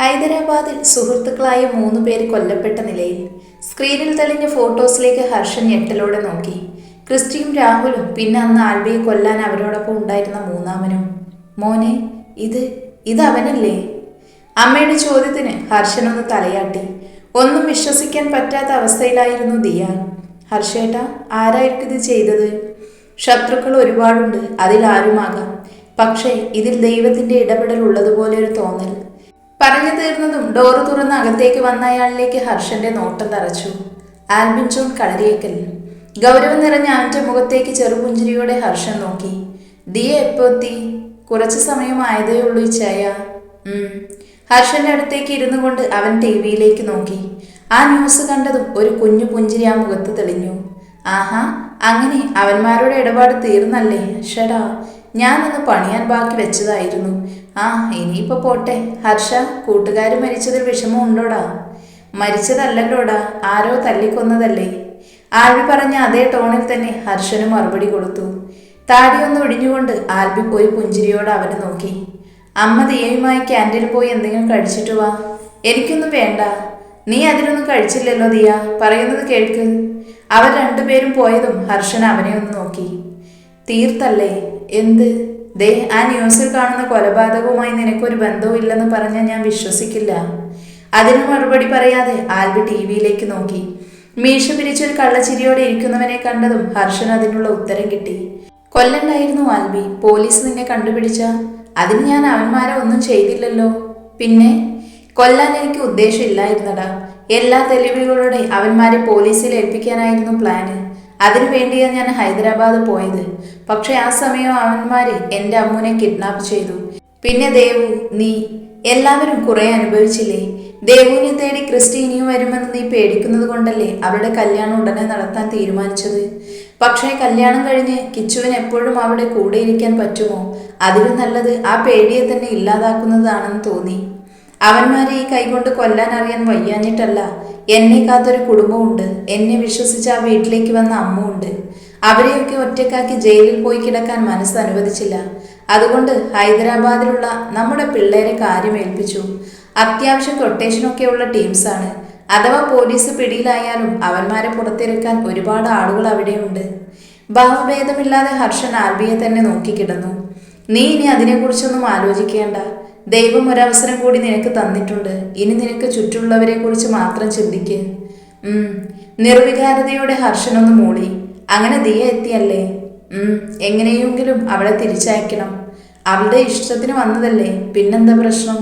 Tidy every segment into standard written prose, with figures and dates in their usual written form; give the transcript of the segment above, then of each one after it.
ഹൈദരാബാദിൽ സുഹൃത്തുക്കളായ 3 പേര് കൊല്ലപ്പെട്ട നിലയിൽ സ്ക്രീനിൽ തെളിഞ്ഞ ഫോട്ടോസിലേക്ക് ഹർഷൻ ഞെട്ടലോടെ നോക്കി. ക്രിസ്റ്റിയും രാഹുലും, പിന്നെ അന്ന് ആൽബിയെ കൊല്ലാൻ അവരോടൊപ്പം ഉണ്ടായിരുന്ന മൂന്നാമനും. മോനെ, ഇത് അവനല്ലേ? അമ്മയുടെ ചോദ്യത്തിന് ഹർഷനൊന്ന് തലയാട്ടി. ഒന്നും വിശ്വസിക്കാൻ പറ്റാത്ത അവസ്ഥയിലായിരുന്നു ദിയ. ഹർഷേട്ടാ, ആരായിരിക്കും ഇത് ചെയ്തത്? ശത്രുക്കൾ ഒരുപാടുണ്ട്, അതിലാരുമാകാം. പക്ഷേ ഇതിൽ ദൈവത്തിന്റെ ഇടപെടൽ ഉള്ളതുപോലെ ഒരു തോന്നൽ. പറഞ്ഞു തീർന്നതും ഡോറ് തുറന്ന് അകത്തേക്ക് വന്ന അയാളിലേക്ക് ഹർഷന്റെ നോട്ടം തറച്ചു. ആൽബിൻ ജോൺ കളരിയേക്കൽ. ഗൗരവം നിറഞ്ഞ അവന്റെ മുഖത്തേക്ക് ചെറുപുഞ്ചിരിയോടെ ഹർഷൻ നോക്കി. ദിയ എപ്പോ എത്തി? കുറച്ചു സമയമായതേ ഉള്ളൂ ചായ. ഹർഷന്റെ അടുത്തേക്ക് ഇരുന്നു കൊണ്ട് അവൻ ടിവിയിലേക്ക് നോക്കി. ആ ന്യൂസ് കണ്ടതും ഒരു കുഞ്ഞു പുഞ്ചിരി ആ മുഖത്ത് തെളിഞ്ഞു. ആഹാ, അങ്ങനെ അവന്മാരുടെ ഇടപാട് തീർന്നല്ലേ? ഷടാ, ഞാനൊന്ന് പണിയാൻ ബാക്കി വെച്ചതായിരുന്നു. ഇനിയിപ്പോ പോട്ടെ. ഹർഷ, കൂട്ടുകാർ മരിച്ചതിൽ വിഷമം ഉണ്ടോടാ? മരിച്ചതല്ലല്ലോടാ, ആരോ തല്ലിക്കൊന്നതല്ലേ? ആൽബി പറഞ്ഞ അതേ ടോണിൽ തന്നെ ഹർഷന് മറുപടി കൊടുത്തു. താടിയൊന്ന് ഒടിഞ്ഞുകൊണ്ട് ആൽബി പോയി പുഞ്ചിരിയോടെ അവനെ നോക്കി. അമ്മ ദിയയുമായി ക്യാൻറ്റീനിൽ പോയി എന്തെങ്കിലും കഴിച്ചിട്ട് വാ. എനിക്കൊന്നും വേണ്ട. നീ അതിനൊന്നും കഴിച്ചില്ലല്ലോ ദിയ, പറയുന്നത് കേൾക്ക്. അവർ 2 പേരും പോയതും ഹർഷൻ അവനെ ഒന്ന് നോക്കി. തീർത്തല്ലേ? എന്ത്? ദേ, ആ ന്യൂസിൽ കാണുന്ന കൊലപാതകവുമായി നിനക്കൊരു ബന്ധവും ഇല്ലെന്ന് പറഞ്ഞാൽ ഞാൻ വിശ്വസിക്കില്ല. അതിന് മറുപടി പറയാതെ ആൽബി ടിവിയിലേക്ക് നോക്കി. മീശ പിരിച്ചൊരു കള്ളച്ചിരിയോടെ ഇരിക്കുന്നവനെ കണ്ടതും ഹർഷൻ അതിനുള്ള ഉത്തരം കിട്ടി. കൊല്ലണ്ടായിരുന്നു ആൽബി. പോലീസ് നിന്നെ കണ്ടുപിടിച്ച? അതിന് ഞാൻ അവന്മാരെ ഒന്നും ചെയ്തില്ലല്ലോ. പിന്നെ കൊല്ലാൻ എനിക്ക് ഉദ്ദേശമില്ലായിരുന്നടാ. എല്ലാ തെളിവുകളോടെ അവന്മാരെ പോലീസിൽ ഏൽപ്പിക്കാനായിരുന്നു പ്ലാന്. അതിനു വേണ്ടിയാണ് ഞാൻ ഹൈദരാബാദ് പോയത്. പക്ഷെ ആ സമയം അവന്മാര് എൻ്റെ അമ്മുനെ കിഡ്നാപ്പ് ചെയ്തു. പിന്നെ ദേവു, നീ, എല്ലാവരും കുറെ അനുഭവിച്ചില്ലേ? ദേവുവിനെ തേടി ക്രിസ്റ്റി ഇനിയും വരുമെന്ന് നീ പേടിക്കുന്നത് കൊണ്ടല്ലേ അവരുടെ കല്യാണം ഉടനെ നടത്താൻ തീരുമാനിച്ചത്. പക്ഷേ കല്യാണം കഴിഞ്ഞ് കിച്ചുവിന് എപ്പോഴും അവിടെ കൂടെ ഇരിക്കാൻ പറ്റുമോ? അതിലും നല്ലത് ആ പേടിയെ തന്നെ ഇല്ലാതാക്കുന്നതാണെന്ന് തോന്നി. അവന്മാരെ ഈ കൈകൊണ്ട് കൊല്ലാൻ അറിയാൻ വയ്യാഞ്ഞിട്ടല്ല. എന്നെ കാത്തൊരു കുടുംബമുണ്ട്. എന്നെ വിശ്വസിച്ച് ആ വീട്ടിലേക്ക് വന്ന അമ്മുണ്ട്. അവരെയൊക്കെ ഒറ്റക്കാക്കി ജയിലിൽ പോയി കിടക്കാൻ മനസ്സ് അനുവദിച്ചില്ല. അതുകൊണ്ട് ഹൈദരാബാദിലുള്ള നമ്മുടെ പിള്ളേരെ കാര്യമേൽപ്പിച്ചു. അത്യാവശ്യം കൊട്ടേഷനൊക്കെയുള്ള ടീംസാണ്. അഥവാ പോലീസ് പിടിയിലായാലും അവന്മാരെ പുറത്തിറക്കാൻ ഒരുപാട് ആളുകൾ അവിടെയുണ്ട്. ഭാവഭേദമില്ലാതെ ഹർഷൻ ആൽബിയെ തന്നെ നോക്കിക്കിടന്നു. നീ ഇനി അതിനെക്കുറിച്ചൊന്നും ആലോചിക്കേണ്ട. ദൈവം ഒരവസരം കൂടി നിനക്ക് തന്നിട്ടുണ്ട്. ഇനി നിനക്ക് ചുറ്റുമുള്ളവരെ കുറിച്ച് മാത്രം ചിന്തിക്ക്. നിർവികാരതയോടെ ഹർഷനൊന്ന് മൂളി. അങ്ങനെ ദിയ എത്തിയല്ലേ? എങ്ങനെയെങ്കിലും അവളെ തിരിച്ചയക്കണം. അവളുടെ ഇഷ്ടത്തിന് വന്നതല്ലേ, പിന്നെന്താ പ്രശ്നം?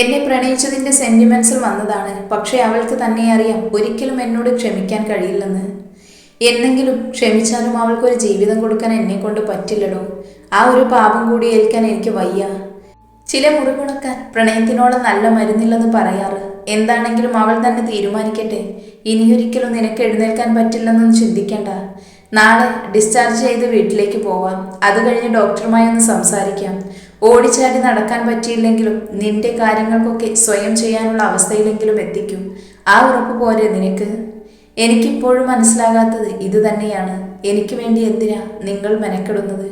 എന്നെ പ്രണയിച്ചതിന്റെ സെന്റിമെന്റ്സിൽ വന്നതാണ്. പക്ഷെ അവൾക്ക് തന്നെ അറിയാം ഒരിക്കലും എന്നോട് ക്ഷമിക്കാൻ കഴിയില്ലെന്ന്. എന്നെങ്കിലും ക്ഷമിച്ചാലും അവൾക്കൊരു ജീവിതം കൊടുക്കാൻ എന്നെ കൊണ്ട് പറ്റില്ലടോ. ആ ഒരു പാപം കൂടി ഏൽക്കാൻ എനിക്ക് വയ്യ. ചില മുറിവുണക്കാൻ പ്രണയത്തിനോളം നല്ല മരുന്നില്ലെന്ന് പറയാറ്. എന്താണെങ്കിലും അവൾ തന്നെ തീരുമാനിക്കട്ടെ. ഇനിയൊരിക്കലും നിനക്ക് എഴുന്നേൽക്കാൻ പറ്റില്ലെന്നൊന്നും ചിന്തിക്കണ്ട. നാളെ ഡിസ്ചാർജ് ചെയ്ത് വീട്ടിലേക്ക് പോവാം. അത് കഴിഞ്ഞ് ഡോക്ടറുമായി ഒന്ന് സംസാരിക്കാം. ഓടിച്ചാടി നടക്കാൻ പറ്റിയില്ലെങ്കിലും നിന്റെ കാര്യങ്ങൾക്കൊക്കെ സ്വയം ചെയ്യാനുള്ള അവസ്ഥയിലെങ്കിലും എത്തിക്കും. ആ ഉറപ്പ് പോരെ നിനക്ക്? എനിക്കിപ്പോഴും മനസ്സിലാകാത്തത് ഇത് തന്നെയാണ്. എനിക്ക് വേണ്ടി എന്തിനാ നിങ്ങൾ മെനക്കെടുന്നത്?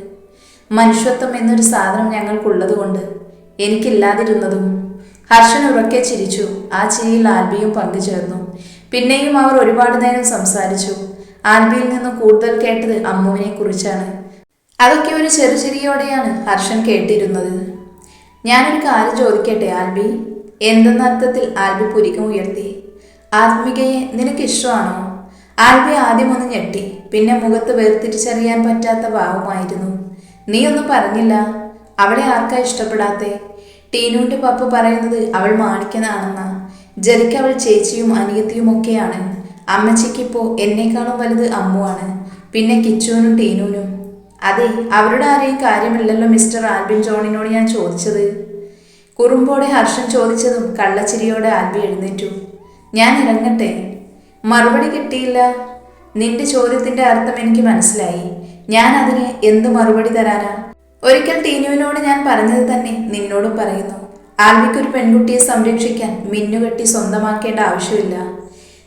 മനുഷ്യത്വം എന്നൊരു സാധനം ഞങ്ങൾക്കുള്ളത് കൊണ്ട്. എനിക്കില്ലാതിരുന്നതും. ഹർഷൻ ഉറക്കെ ചിരിച്ചു. ആ ചിരിയിൽ ആൽബിയും പങ്കുചേർന്നു. പിന്നെയും അവർ ഒരുപാട് നേരം സംസാരിച്ചു. ആൽബിയിൽ നിന്ന് കൂടുതൽ കേട്ടത് അമ്മുവിനെ കുറിച്ചാണ്. അതൊക്കെ ഒരു ചെറുചിരിയോടെയാണ് ഹർഷൻ കേട്ടിരുന്നത്. ഞാനൊരു കാര്യം ചോദിക്കട്ടെ ആൽബി? എന്തെന്ന അർത്ഥത്തിൽ ആൽബി പുരികം ഉയർത്തി. ആത്മികയെ നിനക്ക് ഇഷ്ടമാണോ? ആൽബി ആദ്യം ഒന്ന് ഞെട്ടി. പിന്നെ മുഖത്ത് വേർതിരിച്ചറിയാൻ പറ്റാത്ത ഭാവമായിരുന്നു. നീ ഒന്നും പറഞ്ഞില്ല. അവളെ ആർക്കാ ഇഷ്ടപ്പെടാത്തെ? ടീനുവിന്റെ പപ്പ പറയുന്നത് അവൾ മാണിക്കനാണെന്നാ. ജെറിക്ക് അവൾ ചേച്ചിയും അനിയത്തിയും ഒക്കെയാണ്. അമ്മച്ചിക്കിപ്പോ എന്നെക്കാളും വലുത് അമ്മുവാണ്. പിന്നെ കിച്ചുവിനും ടീനുവിനും. അതെ, അവരുടെ ആരെയും കാര്യമില്ലല്ലോ മിസ്റ്റർ ആൽബിൻ ജോണിനോട് ഞാൻ ചോദിച്ചത്. കുറുമ്പോടെ ഹർഷൻ ചോദിച്ചതും കള്ളച്ചിരിയോടെ ആൽബി എഴുന്നേറ്റു. ഞാൻ ഇറങ്ങട്ടെ? മറുപടി കിട്ടിയില്ല. നിന്റെ ചോദ്യത്തിന്റെ അർത്ഥം എനിക്ക് മനസ്സിലായി. ഞാൻ അതിന് എന്ത് മറുപടി തരാനാ? ഒരിക്കൽ ടീനുവിനോട് ഞാൻ പറഞ്ഞത് തന്നെ നിന്നോടും പറയുന്നു. ആൽബിക്കൊരു പെൺകുട്ടിയെ സംരക്ഷിക്കാൻ മിന്നുകെട്ടി സ്വന്തമാക്കേണ്ട ആവശ്യമില്ല.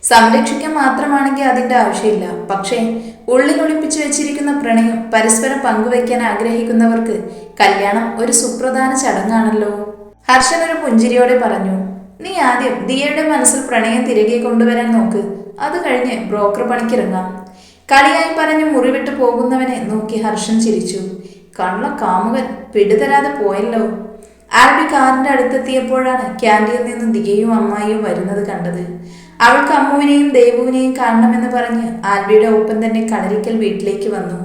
സംരക്ഷിക്കാൻ മാത്രമാണെങ്കിൽ അതിൻ്റെ ആവശ്യമില്ല. പക്ഷേ ഉള്ളിൽ ഒളിപ്പിച്ചു വെച്ചിരിക്കുന്ന പ്രണയം പരസ്പരം പങ്കുവയ്ക്കാൻ ആഗ്രഹിക്കുന്നവർക്ക് കല്യാണം ഒരു സുപ്രധാന ചടങ്ങാണല്ലോ. ഹർഷൻ ഒരു പുഞ്ചിരിയോടെ പറഞ്ഞു. നീ ആദ്യം ദിയയുടെ മനസ്സിൽ പ്രണയം തിരികെ കൊണ്ടുവരാൻ നോക്ക്. അത് കഴിഞ്ഞ് ബ്രോക്കർ പണിക്കിറങ്ങാം. കളിയായി പറഞ്ഞ് മുറിവിട്ട് പോകുന്നവനെ നോക്കി ഹർഷൻ ചിരിച്ചു. കള്ള കാമുകൻ പിടിതരാതെ പോയല്ലോ. ആൽബി കാറിന്റെ അടുത്തെത്തിയപ്പോഴാണ് ക്യാൻറ്റീനിൽ നിന്ന് ദിയയും അമ്മായിയും വരുന്നത് കണ്ടത്. അവൾക്ക് അമ്മുവിനെയും ദേവുവിനെയും കാണണമെന്ന് പറഞ്ഞ് ആൽബിയുടെ ഒപ്പം തന്നെ കളരിക്കൽ വീട്ടിലേക്ക് വന്നു.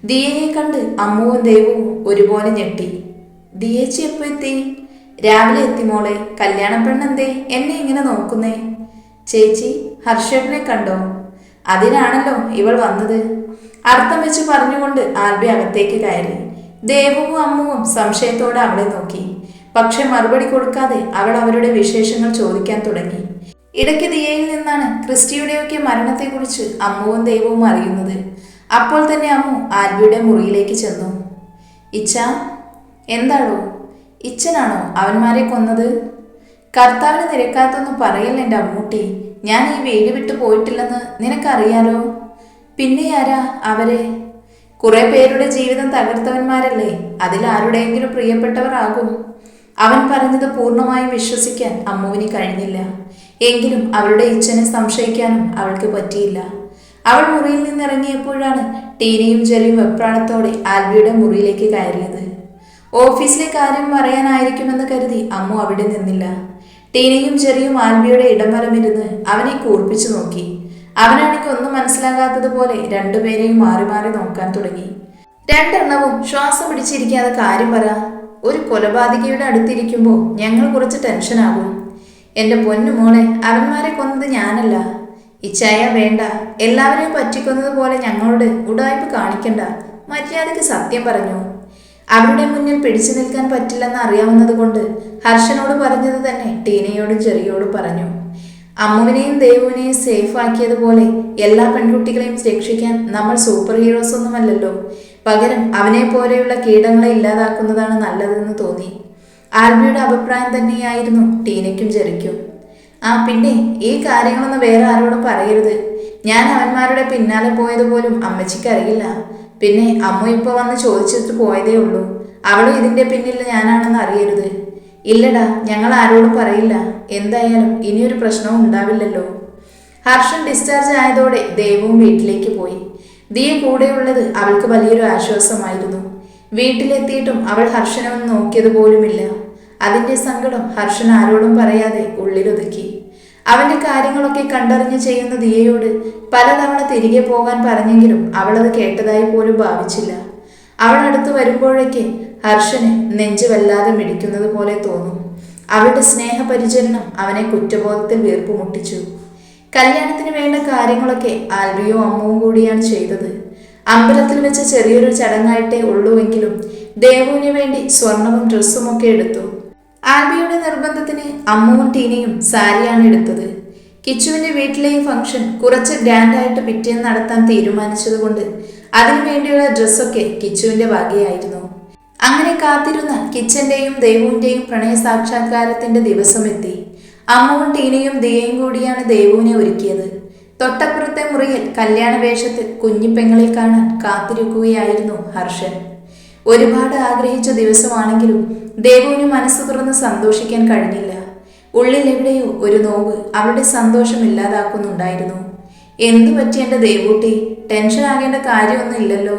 ദിയയെ കണ്ട് അമ്മുവും ദേവുവും ഒരുപോലെ ഞെട്ടി. ദിയേച്ചി എപ്പോ എത്തി? രാവിലെ എത്തി മോളെ. കല്യാണ പെണ്ണെന്തേ എന്നെ ഇങ്ങനെ നോക്കുന്നേ? ചേച്ചി, ഹർഷേട്ടനെ കണ്ടോ? അതിനാണല്ലോ ഇവൾ വന്നത്. അർത്ഥം വെച്ച് പറഞ്ഞുകൊണ്ട് ആൽബി അകത്തേക്ക് കയറി. ദേവുവും അമ്മുവും സംശയത്തോടെ അവളെ നോക്കി. പക്ഷെ മറുപടി കൊടുക്കാതെ അവൾ അവരുടെ വിശേഷങ്ങൾ ചോദിക്കാൻ തുടങ്ങി. ഇടയ്ക്ക് ദിയയിൽ നിന്നാണ് ക്രിസ്റ്റിയുടെയൊക്കെ മരണത്തെക്കുറിച്ച് അമ്മുവും ദേവവും അറിയുന്നത്. അപ്പോൾ തന്നെ അമ്മു ആൽബിയുടെ മുറിയിലേക്ക് ചെന്നു. ഇച്ച, എന്താണോ? ഇച്ചനാണോ അവന്മാരെ കൊന്നത്? കർത്താവിന് നിരക്കാത്തൊന്നും പറയല്ല എൻ്റെ അമ്മൂട്ടി. ഞാൻ ഈ വീട് വിട്ടു പോയിട്ടില്ലെന്ന് നിനക്കറിയാലോ. പിന്നെ ആരാ അവരെ? കുറെ പേരുടെ ജീവിതം തകർത്തവന്മാരല്ലേ. അതിലാരുടെയെങ്കിലും പ്രിയപ്പെട്ടവർ ആകും. അവൻ പറഞ്ഞത് പൂർണ്ണമായും വിശ്വസിക്കാൻ അമ്മുവിന് കഴിഞ്ഞില്ല. എങ്കിലും അവളുടെ ഇച്ഛനെ സംശയിക്കാനും അവൾക്ക് പറ്റിയില്ല. അവൾ മുറിയിൽ നിന്നിറങ്ങിയപ്പോഴാണ് ടീനയും ജെറിയും വെപ്രാളത്തോടെ ആൽബിയുടെ മുറിയിലേക്ക് കയറിയത്. ഓഫീസിലെ കാര്യം പറയാനായിരിക്കുമെന്ന് കരുതി അമ്മു അവിടെ നിന്നില്ല. ടീനയും ജെറിയും ആൽബിയുടെ ഇടംവലമിരുന്ന് അവനെ കൂർപ്പിച്ചു നോക്കി. അവനാണെങ്കിൽ ഒന്നും മനസ്സിലാകാത്തതുപോലെ രണ്ടുപേരെയും മാറി മാറി നോക്കാൻ തുടങ്ങി. രണ്ടെണ്ണവും ശ്വാസം പിടിച്ചിരിക്കാതെ കാര്യം പറ. ഒരു കൊലപാതകിയുടെ അടുത്തിരിക്കുമ്പോൾ ഞങ്ങൾ കുറച്ച് ടെൻഷനാകും. എൻ്റെ പൊന്നു മോളെ, അവന്മാരെ കൊന്നത് ഞാനല്ല. ഇച്ചായ വേണ്ട. എല്ലാവരെയും പറ്റിക്കൊന്നത് പോലെ ഞങ്ങളോട് ഉടായ്പ കാണിക്കണ്ട. മര്യാദയ്ക്ക് സത്യം പറഞ്ഞു. അവരുടെ മുന്നിൽ പിടിച്ചു നിൽക്കാൻ പറ്റില്ലെന്ന് അറിയാവുന്നത് കൊണ്ട് ഹർഷനോട് പറഞ്ഞത് തന്നെ ടീനയോടും ചെറിയോടും പറഞ്ഞു. അമ്മുവിനെയും ദേവുവിനെയും സേഫ് ആക്കിയതുപോലെ എല്ലാ പെൺകുട്ടികളെയും രക്ഷിക്കാൻ നമ്മൾ സൂപ്പർ ഹീറോസ് ഒന്നുമല്ലല്ലോ. പകരം അവനെ പോലെയുള്ള കീടങ്ങളെ ഇല്ലാതാക്കുന്നതാണ് നല്ലതെന്ന് തോന്നി. ആൽബിയുടെ അഭിപ്രായം തന്നെയായിരുന്നു ടീനയ്ക്കും ജെറിക്കും. പിന്നെ ഈ കാര്യങ്ങളൊന്നും വേറെ ആരോടും പറയരുത്. ഞാൻ അവന്മാരുടെ പിന്നാലെ പോയതുപോലും അമ്മച്ചിക്ക് അറിയില്ല. പിന്നെ അമ്മ ഇപ്പോൾ വന്ന് ചോദിച്ചിട്ട് പോയതേ ഉള്ളൂ. അവളും ഇതിൻ്റെ പിന്നിൽ ഞാനാണെന്ന് അറിയരുത്. ഇല്ലടാ, ഞങ്ങൾ ആരോടും പറയില്ല. എന്തായാലും ഇനിയൊരു പ്രശ്നവും ഉണ്ടാവില്ലല്ലോ. ഹർഷൻ ഡിസ്ചാർജ് ആയതോടെ ദേവും വീട്ടിലേക്ക് പോയി. ദിയ കൂടെയുള്ളത് അവൾക്ക് വലിയൊരു ആശ്വാസമായിരുന്നു. വീട്ടിലെത്തിയിട്ടും അവൾ ഹർഷനെ ഒന്ന് നോക്കിയത് പോലുമില്ല. അതിൻ്റെ സങ്കടം ഹർഷൻ ആരോടും പറയാതെ ഉള്ളിലൊതുക്കി. അവൻ്റെ കാര്യങ്ങളൊക്കെ കണ്ടറിഞ്ഞ് ചെയ്യുന്ന ദിയയോട് പലതവണ തിരികെ പോകാൻ പറഞ്ഞെങ്കിലും അവളത് കേട്ടതായി പോലും ഭാവിച്ചില്ല. അവൾ അടുത്ത് വരുമ്പോഴേക്ക് ഹർഷന് നെഞ്ച് വല്ലാതെ മിടിക്കുന്നത് പോലെ തോന്നും. അവളുടെ സ്നേഹപരിചരണം അവനെ കുറ്റബോധത്തിൽ വീർപ്പ് മുട്ടിച്ചു. കല്യാണത്തിന് വേണ്ട കാര്യങ്ങളൊക്കെ ആൽബിയും അമ്മുവും കൂടിയാണ് ചെയ്തത്. അമ്പലത്തിൽ വെച്ച് ചെറിയൊരു ചടങ്ങായിട്ടേ ഉള്ളൂവെങ്കിലും ദേവുവിന് വേണ്ടി സ്വർണവും ഡ്രസ്സും ഒക്കെ എടുത്തു. ആൽബിയുടെ നിർബന്ധത്തിന് അമ്മുവും ടീനയും സാരിയാണ് എടുത്തത്. കിച്ചുവിന്റെ വീട്ടിലെ ഈ ഫംഗ്ഷൻ കുറച്ച് ഗ്രാൻഡായിട്ട് പിറ്റേന്ന് നടത്താൻ തീരുമാനിച്ചതുകൊണ്ട് അതിനുവേണ്ടിയുള്ള ഡ്രസ്സൊക്കെ കിച്ചുവിന്റെ വകയായിരുന്നു. അങ്ങനെ കാത്തിരുന്ന കിച്ചന്റെയും ദേവുവിന്റെയും പ്രണയ സാക്ഷാത്കാരത്തിന്റെ ദിവസം എത്തി. അമ്മുവും ടീനയും ദിയയും കൂടിയാണ് ദേവുവിനെ ഒരുക്കിയത്. തൊട്ടപ്പുറത്തെ മുറിയിൽ കല്യാണ വേഷത്തിൽ കുഞ്ഞിപ്പെങ്ങളെ കാണാൻ കാത്തിരിക്കുകയായിരുന്നു ഹർഷൻ. ഒരുപാട് ആഗ്രഹിച്ച ദിവസമാണെങ്കിലും ദേവുവിന് മനസ്സ് തുറന്ന് സന്തോഷിക്കാൻ കഴിഞ്ഞില്ല. ഉള്ളിൽ എവിടെയോ ഒരു നോവ് അവളുടെ സന്തോഷം ഇല്ലാതാക്കുന്നുണ്ടായിരുന്നു. എന്തു പറ്റി എൻ്റെ ദേവൂട്ടി? ടെൻഷൻ ആകേണ്ട കാര്യമൊന്നും ഇല്ലല്ലോ.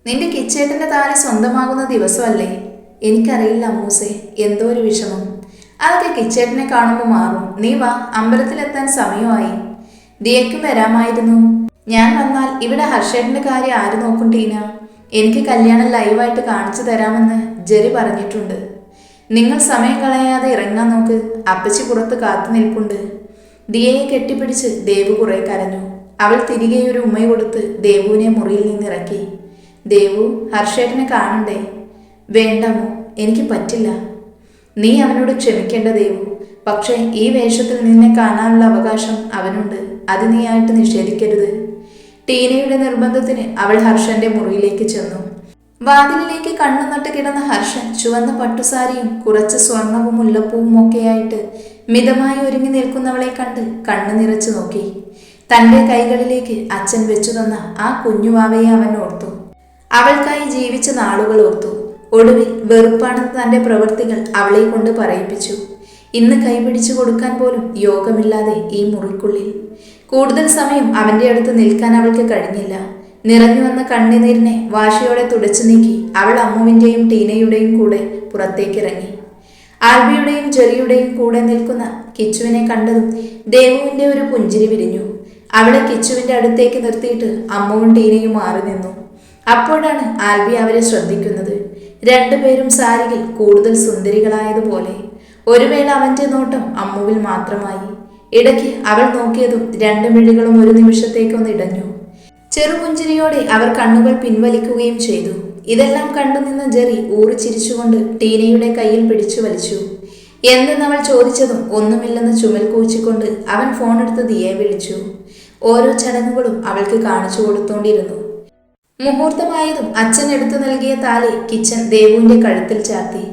നിന്റെ കിച്ചേട്ടൻ്റെ താലി സ്വന്തമാകുന്ന ദിവസമല്ലേ? എനിക്കറിയില്ല അമ്മൂസേ, എന്തോ ഒരു വിഷമം. അതൊക്കെ കിച്ചേട്ടനെ കാണുമ്പോൾ മാറും. നീ വാ, അമ്പലത്തിലെത്താൻ സമയമായി. ദിയയ്ക്കും വരാമായിരുന്നു. ഞാൻ വന്നാൽ ഇവിടെ ഹർഷേട്ടൻ്റെ കാര്യം ആര് നോക്കും ടീന? എനിക്ക് കല്യാണം ലൈവായിട്ട് കാണിച്ചു തരാമെന്ന് ജെറി പറഞ്ഞിട്ടുണ്ട്. നിങ്ങൾ സമയം കളയാതെ ഇറങ്ങാൻ നോക്ക്. അപ്പച്ചി പുറത്ത് കാത്തു നിൽപ്പുണ്ട്. ദിയയെ കെട്ടിപ്പിടിച്ച് ദേവു കുറെ കരഞ്ഞു. അവൾ തിരികെ ഒരു ഉമ്മ കൊടുത്ത് ദേവുവിനെ മുറിയിൽ നിന്നിറക്കി. ദേവു, ഹർഷേട്ടനെ കാണണ്ടേ? വേണ്ടമോ, എനിക്ക് പറ്റില്ല. നീ അവനോട് ക്ഷമിക്കേണ്ട ദേവു. പക്ഷേ ഈ വേഷത്തിൽ നിന്നെ കാണാനുള്ള അവകാശം അവനുണ്ട്. അത് നീ ആയിട്ട് നിഷേധിക്കരുത്. ടീനയുടെ നിർബന്ധത്തിന് അവൾ ഹർഷന്റെ മുറിയിലേക്ക് ചെന്നു. വാതിലിലേക്ക് കണ്ണു നട്ട് കിടന്ന ഹർഷൻ ചുവന്ന പട്ടുസാരിയും കുറച്ച് സ്വർണവും മുല്ലപ്പൂവും ഒക്കെയായിട്ട് മിതമായി ഒരുങ്ങി നിൽക്കുന്നവളെ കണ്ട് കണ്ണു നിറച്ചു നോക്കി. തൻ്റെ കൈകളിലേക്ക് അച്ഛൻ വെച്ചു തന്ന ആ കുഞ്ഞുവാവയെ അവൻ ഓർത്തു. അവൾക്കായി ജീവിച്ച നാളുകൾ ഓർത്തു. ഒടുവിൽ വെറുപ്പാണെന്ന് തൻ്റെ പ്രവൃത്തികൾ അവളെ കൊണ്ട് പറയിപ്പിച്ചു. ഇന്ന് കൈപിടിച്ചു കൊടുക്കാൻ പോലും യോഗമില്ലാതെ ഈ മുറിക്കുള്ളിൽ കൂടുതൽ സമയം അവൻ്റെ അടുത്ത് നിൽക്കാൻ അവൾക്ക് കഴിഞ്ഞില്ല. നിറഞ്ഞു വന്ന കണ്ണുനീരിനെ വാശിയോടെ തുടച്ചു നീക്കി അവൾ അമ്മുവിൻ്റെയും ടീനയുടെയും കൂടെ പുറത്തേക്കിറങ്ങി. ആൽബിയുടെയും ജെറിയുടെയും കൂടെ നിൽക്കുന്ന കിച്ചുവിനെ കണ്ടതും ദേവുവിൻ്റെ ഒരു പുഞ്ചിരി വിരിഞ്ഞു. അവളെ കിച്ചുവിൻ്റെ അടുത്തേക്ക് നിർത്തിയിട്ട് അമ്മുവും ടീനയും മാറി നിന്നു. അപ്പോഴാണ് ആൽബി അവരെ ശ്രദ്ധിക്കുന്നത്. രണ്ടുപേരും സാരിയിൽ കൂടുതൽ സുന്ദരികളായതുപോലെ. ഒരു വേള അവൻ്റെ നോട്ടം അമ്മുവിൽ മാത്രമായി. ഇടയ്ക്ക് അവൾ നോക്കിയതും രണ്ടു മിഴികളും ഒരു നിമിഷത്തേക്കൊന്ന് ഇടഞ്ഞു. ചെറുപുഞ്ചിരിയോടെ അവർ കണ്ണുകൾ പിൻവലിക്കുകയും ചെയ്തു. ഇതെല്ലാം കണ്ടുനിന്ന ജെറി ഊറി ചിരിച്ചുകൊണ്ട് ടീനയുടെ കയ്യിൽ പിടിച്ചു വലിച്ചു. എന്തെന്നവൾ ചോദിച്ചതും ഒന്നുമില്ലെന്ന് ചുമൽ കൂച്ചിക്കൊണ്ട് അവൻ ഫോണെടുത്ത് ദിയെ വിളിച്ചു. ഓരോ ചടങ്ങുകളും അവൾക്ക് കാണിച്ചു കൊടുത്തോണ്ടിരുന്നു. മുഹൂർത്തമായതും അച്ഛൻ എടുത്തു നൽകിയ താലി കിച്ചൻ ദേവുവിന്റെ കഴുത്തിൽ ചാർത്തി.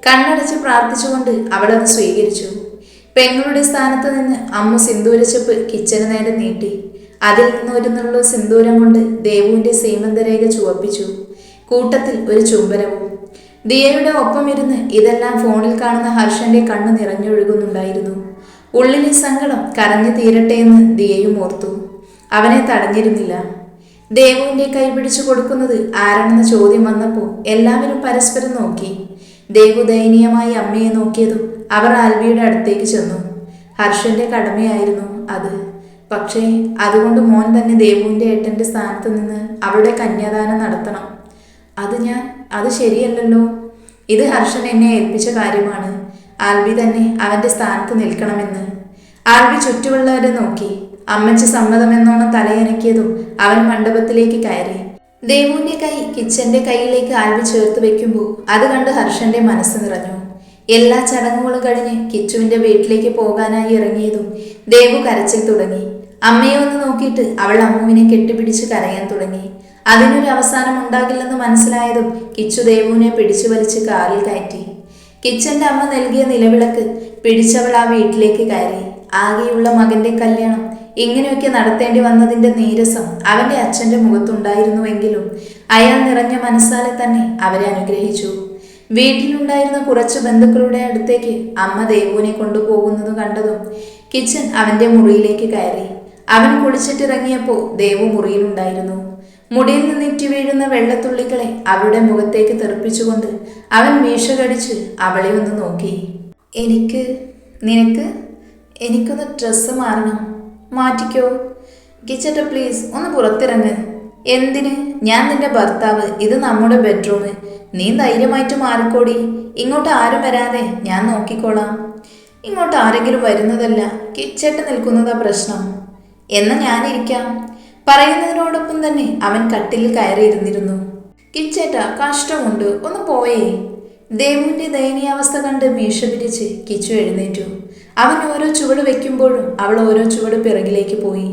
കണ്ണടച്ച് പ്രാർത്ഥിച്ചുകൊണ്ട് അവളത് സ്വീകരിച്ചു. പെങ്ങളുടെ സ്ഥാനത്ത് നിന്ന് അമ്മ സിന്ദൂരച്ചപ്പ് കിച്ചന് നേരെ നീട്ടി. അതിൽ നിന്ന് ഒരു നുള്ളു സിന്ദൂരം കൊണ്ട് ദേവുവിന്റെ സീമന്തരേഖ ചുവപ്പിച്ചു. കൂട്ടത്തിൽ ഒരു ചുംബനവും. ദിയയുടെ ഒപ്പം ഇരുന്ന് ഇതെല്ലാം ഫോണിൽ കാണുന്ന ഹർഷന്റെ കണ്ണ് നിറഞ്ഞൊഴുകുന്നുണ്ടായിരുന്നു. ഉള്ളിലെ സങ്കടം കരഞ്ഞു തീരട്ടെ എന്ന് ദിയയും ഓർത്തു. അവനെ തടഞ്ഞിരുന്നില്ല. ദേവുവിന്റെ കൈ പിടിച്ചു കൊടുക്കുന്നത് ആരാണെന്ന ചോദ്യം വന്നപ്പോൾ എല്ലാവരും പരസ്പരം നോക്കി. ദേവു ദയനീയമായി അമ്മയെ നോക്കിയതും അവർ ആൽബിയുടെ അടുത്തേക്ക് ചെന്നു. ഹർഷന്റെ കടമയായിരുന്നു അത്. പക്ഷേ അതുകൊണ്ട് മോൻ തന്നെ ദേവുവിന്റെ ഏട്ടന്റെ സ്ഥാനത്ത് നിന്ന് അവളുടെ കന്യാദാനം നടത്തണം. അത് ശരിയല്ലല്ലോ. ഇത് ഹർഷൻ എന്നെ ഏൽപ്പിച്ച കാര്യമാണ്. ആൽബി തന്നെ അവന്റെ സ്ഥാനത്ത് നിൽക്കണമെന്ന്. ആൽബി ചുറ്റുമുള്ളവരെ നോക്കി. അമ്മച്ച് സമ്മതമെന്നോണം തലയനക്കിയതും അവൻ മണ്ഡപത്തിലേക്ക് കയറി. ദേവുവിന്റെ കൈ കിച്ചന്റെ കൈയിലേക്ക് ആൽബി ചേർത്ത് വെക്കുമ്പോൾ അത് കണ്ട് ഹർഷന്റെ മനസ്സ് നിറഞ്ഞു. എല്ലാ ചടങ്ങുകളും കഴിഞ്ഞ് കിച്ചുവിന്റെ വീട്ടിലേക്ക് പോകാനായി ഇറങ്ങിയതും ദേവു കരച്ചിൽ തുടങ്ങി. അമ്മയെ ഒന്ന് നോക്കിയിട്ട് അവൾ അമ്മുവിനെ കെട്ടിപ്പിടിച്ച് കരയാൻ തുടങ്ങി. അതിനൊരു അവസാനം ഉണ്ടാകില്ലെന്ന് മനസ്സിലായതും കിച്ചു ദേവുവിനെ പിടിച്ചു വലിച്ച് കാറിൽ കയറ്റി. കിച്ചന്റെ അമ്മ നൽകിയ നിലവിളക്ക് പിടിച്ചവൾ ആ വീട്ടിലേക്ക് കയറി. ആകെയുള്ള മകന്റെ കല്യാണം ഇങ്ങനെയൊക്കെ നടത്തേണ്ടി വന്നതിന്റെ നീരസം അവന്റെ അച്ഛന്റെ മുഖത്തുണ്ടായിരുന്നുവെങ്കിലും അയാൾ നിറഞ്ഞ മനസ്സാലെ തന്നെ അവരെ അനുഗ്രഹിച്ചു. വീട്ടിലുണ്ടായിരുന്ന കുറച്ചു ബന്ധുക്കളുടെ അടുത്തേക്ക് അമ്മ ദേവുവിനെ കൊണ്ടുപോകുന്നത് കണ്ടതും കിച്ചൻ അവന്റെ മുറിയിലേക്ക് കയറി. അവൻ കുളിച്ചിട്ടിറങ്ങിയപ്പോൾ ദേവു മുറിയിലുണ്ടായിരുന്നു. മുടിയിൽ നിന്നിറ്റി വീഴുന്ന വെള്ളത്തുള്ളികളെ അവളുടെ മുഖത്തേക്ക് തെറിപ്പിച്ചുകൊണ്ട് അവൻ മീശ കടിച്ച് അവളെ ഒന്ന് നോക്കി. എനിക്കൊന്ന് ഡ്രസ്സ് മാറണം. മാറ്റിക്കോ കിച്ചട്ട, പ്ലീസ് ഒന്ന് പുറത്തിറങ്ങ്. എന്തിന്? ഞാൻ നിന്റെ ഭർത്താവ്, ഇത് നമ്മുടെ ബെഡ്റൂം. നീ ധൈര്യമായിട്ട് മാറിക്കോടി. ഇങ്ങോട്ട് ആരും വരാതെ ഞാൻ നോക്കിക്കോളാം. ഇങ്ങോട്ട് ആരെങ്കിലും വരുന്നതല്ല, കിച്ചട്ട് നിൽക്കുന്നതാ പ്രശ്നം. എന്നാ ഞാനിരിക്കാം. പറയുന്നതിനോടൊപ്പം തന്നെ അവൻ കട്ടിലിൽ കയറിയിരുന്നിരുന്നു. കിച്ചേട്ട, കഷ്ടമുണ്ട്, ഒന്ന് പോയേ. ദേവുവിന്റെ ദയനീയാവസ്ഥ കണ്ട് മീശ പിരിച്ച് കിച്ചു എഴുന്നേറ്റു. അവൻ ഓരോ ചുവട് വെക്കുമ്പോഴും അവൾ ഓരോ ചുവട് പിറകിലേക്ക് പോയി.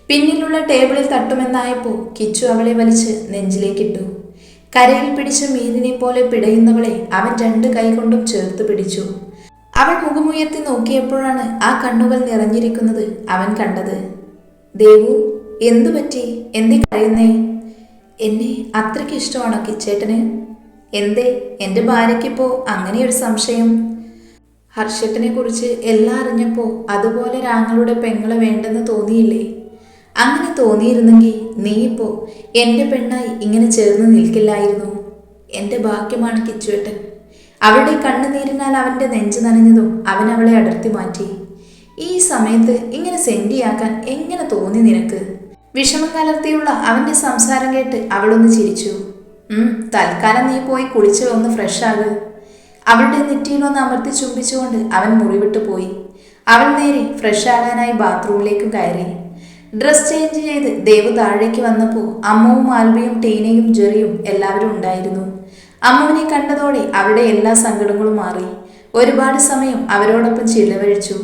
പിന്നിലുള്ള ടേബിളിൽ തട്ടുമെന്നായപ്പോൾ കിച്ചു അവളെ വലിച്ച് നെഞ്ചിലേക്കിട്ടു. കരയിൽ പിടിച്ച മീനിനെ പോലെ പിടയുന്നവളെ അവൻ രണ്ട് കൈകൊണ്ടും ചേർത്ത് പിടിച്ചു. അവൾ മുഖമുയർത്തി നോക്കിയപ്പോഴാണ് ആ കണ്ണുകൾ നിറഞ്ഞിരിക്കുന്നത് അവൻ കണ്ടത്. ദേവു, എന്തു പറ്റി? എന്തേ കരയുന്നേ? എന്നെ അത്രയ്ക്ക് ഇഷ്ടമാണോ കിച്ചേട്ടന്? എന്തേ എൻ്റെ ഭാര്യയ്ക്കിപ്പോ അങ്ങനെയൊരു സംശയം? ഹർഷത്തിനെ കുറിച്ച് എല്ലാം അറിഞ്ഞപ്പോൾ അതുപോലെ രാങ്ങളുടെ പെങ്ങളെ വേണ്ടെന്ന് തോന്നിയില്ലേ? അങ്ങനെ തോന്നിയിരുന്നെങ്കിൽ നീ ഇപ്പോൾ എൻ്റെ പെണ്ണായി ഇങ്ങനെ ചേർന്ന് നിൽക്കില്ലായിരുന്നു. എൻ്റെ ഭാഗ്യമാണ് കിച്ചുവേട്ടൻ. അവളുടെ കണ്ണുനീരിനാൽ അവൻ്റെ നെഞ്ചു നനഞ്ഞതും അവൻ അവളെ അടർത്തി മാറ്റി. ഈ സമയത്ത് ഇങ്ങനെ സെൻഡിയാക്കാൻ എങ്ങനെ തോന്നി നിനക്ക്? വിഷമം കലർത്തിയുള്ള അവൻ്റെ സംസാരം കേട്ട് അവളൊന്ന് ചിരിച്ചു. തൽക്കാലം നീ പോയി കുളിച്ച് ഒന്ന് ഫ്രഷ് ആക്. അവളുടെ നെറ്റിയിലൊന്ന് അമർത്തി ചുംബിച്ചുകൊണ്ട് അവൻ മുറിവിട്ട് പോയി. അവൾ നേരെ ഫ്രഷ് ആകാനായി ബാത്റൂമിലേക്ക് കയറി. ഡ്രസ് ചേഞ്ച് ചെയ്ത് ദേവു താഴേക്ക് വന്നപ്പോൾ അമ്മുവും ആൽബിയും ടീനയും ജെറിയും എല്ലാവരും ഉണ്ടായിരുന്നു. അമ്മുവിനെ കണ്ടതോടെ അവരുടെ എല്ലാ സങ്കടങ്ങളും മാറി. ഒരുപാട് സമയം അവരോടൊപ്പം ചിലവഴിച്ചു.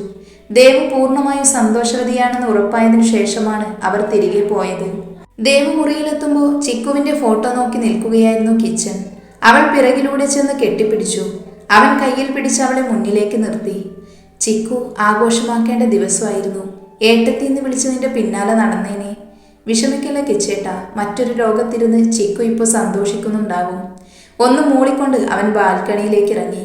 ദേവു പൂർണ്ണമായും സന്തോഷവതിയാണെന്ന് ഉറപ്പായതിനു ശേഷമാണ് അവർ തിരികെ പോയത്. ദേവു മുറിയിലെത്തുമ്പോൾ ചിക്കുവിന്റെ ഫോട്ടോ നോക്കി നിൽക്കുകയായിരുന്നു കിച്ചൻ. അവൾ പിറകിലൂടെ ചെന്ന് കെട്ടിപ്പിടിച്ചു. അവൻ കയ്യിൽ പിടിച്ച് അവളെ മുന്നിലേക്ക് നിർത്തി. ചിക്കു ആഘോഷമാക്കേണ്ട ദിവസമായിരുന്നു. ഏട്ടത്തിന്ന് വിളിച്ച് നിന്റെ പിന്നാലെ നടന്നേനെ. വിഷമിക്കല്ല കിച്ചേട്ടാ, മറ്റൊരു ലോകത്തിരുന്ന് ചിക്കു ഇപ്പോൾ സന്തോഷിക്കുന്നുണ്ടാകും. ഒന്ന് മൂളിക്കൊണ്ട് അവൻ ബാൽക്കണിയിലേക്ക് ഇറങ്ങി.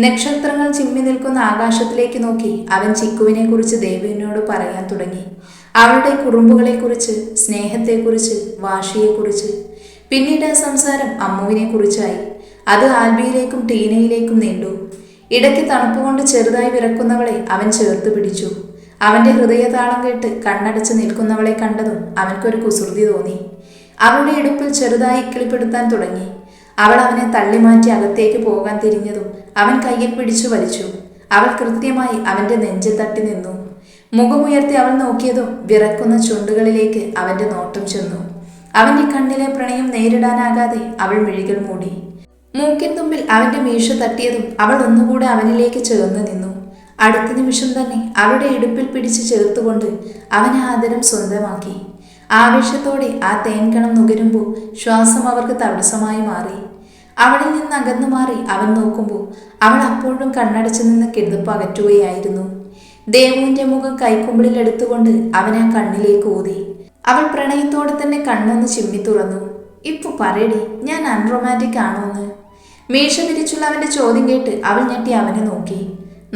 നക്ഷത്രങ്ങൾ ചിമ്മി നിൽക്കുന്ന ആകാശത്തിലേക്ക് നോക്കി അവൻ ചിക്കുവിനെ കുറിച്ച് ദേവുവിനോട് പറയാൻ തുടങ്ങി. അവളുടെ കുറുമ്പുകളെക്കുറിച്ച്, സ്നേഹത്തെക്കുറിച്ച്, വാശിയെക്കുറിച്ച്. പിന്നീട് സംസാരം അമ്മുവിനെ കുറിച്ചായി. അത് ആൽബിയിലേക്കും ടീനയിലേക്കും നീണ്ടു. ഇടയ്ക്ക് തണുപ്പുകൊണ്ട് ചെറുതായി വിറക്കുന്നവളെ അവൻ ചേർത്ത് പിടിച്ചു. അവന്റെ ഹൃദയതാളം കേട്ട് കണ്ണടച്ച് നിൽക്കുന്നവളെ കണ്ടതും അവൻക്കൊരു കുസൃതി തോന്നി. അവളുടെ ഇടുപ്പിൽ ചെറുതായി ഇക്കിളിപ്പെടുത്താൻ തുടങ്ങി. അവൾ അവനെ തള്ളിമാറ്റി അകത്തേക്ക് പോകാൻ തിരിഞ്ഞതും അവൻ കയ്യിൽ പിടിച്ചു വലിച്ചു. അവൾ കൃത്യമായി അവന്റെ നെഞ്ചിൽ തട്ടി നിന്നു. മുഖമുയർത്തി അവൾ നോക്കിയതും വിറക്കുന്ന ചുണ്ടുകളിലേക്ക് അവന്റെ നോട്ടം ചെന്നു. അവന്റെ കണ്ണിലെ പ്രണയം നേരിടാനാകാതെ അവൾ മിഴികൾ മൂടി. മൂക്കിൻ തുമ്പിൽ അവന്റെ മീശ തട്ടിയതും അവൾ ഒന്നുകൂടെ അവനിലേക്ക് ചേർന്ന് നിന്നു. അടുത്ത നിമിഷം തന്നെ അവളുടെ ഇടുപ്പിൽ പിടിച്ച് ചേർത്തുകൊണ്ട് അവൻ ആദരം സ്വന്തമാക്കി. ആവേശത്തോടെ ആ തേൻകണം നുകരുമ്പോൾ ശ്വാസം അവർക്ക് തടസ്സമായി മാറി. അവളിൽ നിന്ന് അകന്നു മാറി അവൻ നോക്കുമ്പോൾ അവൾ അപ്പോഴും കണ്ണടച്ചു നിന്ന് കിടപ്പ് അകറ്റുകയായിരുന്നു. ദേവുവിന്റെ മുഖം കൈക്കുമ്പിളിൽ എടുത്തുകൊണ്ട് അവൻ ആ കണ്ണിലേക്ക് ഊതി. അവൾ പ്രണയത്തോടെ തന്നെ കണ്ണൊന്ന് ചിമ്മി തുറന്നു. ഇപ്പൊ പറയടി, ഞാൻ അൺറൊമാൻറ്റിക് ആണോന്ന്? മീശ വിരിച്ചുള്ള അവന്റെ ചോദ്യം കേട്ട് അവൾ ഞെട്ടി അവനെ നോക്കി.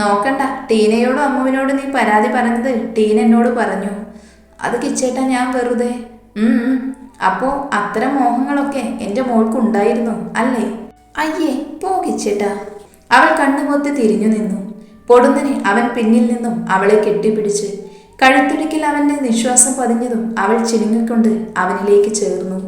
നോക്കണ്ട, ടീനയോടും അമ്മുവിനോടും നീ പരാതി പറഞ്ഞത് ടീന എന്നോട് പറഞ്ഞു. അത് കിച്ചേട്ടാ ഞാൻ വെറുതെ. അപ്പോ അത്തരം മോഹങ്ങളൊക്കെ എൻ്റെ മോൾക്കുണ്ടായിരുന്നു അല്ലേ? അയ്യേ പോ കിച്ചേട്ടാ. അവൾ കണ്ണുപൊത്തി തിരിഞ്ഞു നിന്നു. പൊടുന്നനെ അവൻ പിന്നിൽ നിന്നും അവളെ കെട്ടിപ്പിടിച്ച് കഴുത്തുടിക്കിൽ അവന്റെ നിശ്വാസം പതിഞ്ഞതും അവൾ ചിനുങ്ങിക്കൊണ്ട് അവനിലേക്ക് ചേർന്നു.